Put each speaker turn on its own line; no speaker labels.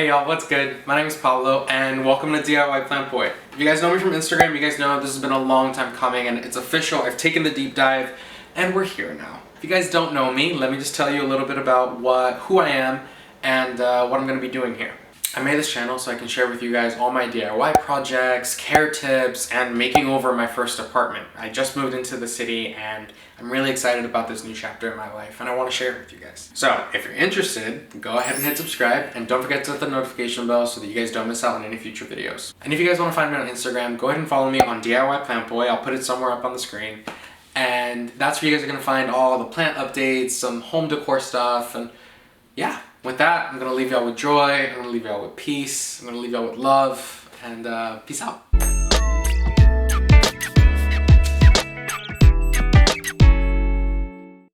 Hey y'all, what's good? My name is Pablo and welcome to DIY Plant Boy. If you guys know me from Instagram, you guys know this has been a long time coming and it's official. I've taken the deep dive and we're here now. If you guys don't know me, let me just tell you a little bit about who I am and what I'm going to be doing here. I made this channel so I can share with you guys all my DIY projects, care tips, and making over my first apartment. I just moved into the city and I'm really excited about this new chapter in my life and I want to share it with you guys. So if you're interested, go ahead and hit subscribe and don't forget to hit the notification bell so that you guys don't miss out on any future videos. And if you guys want to find me on Instagram, go ahead and follow me on DIY Plant Boy. I'll put it somewhere up on the screen. And that's where you guys are going to find all the plant updates, some home decor stuff, and yeah. With that, I'm going to leave y'all with joy, I'm going to leave y'all with peace, I'm going to leave y'all with love, and peace out.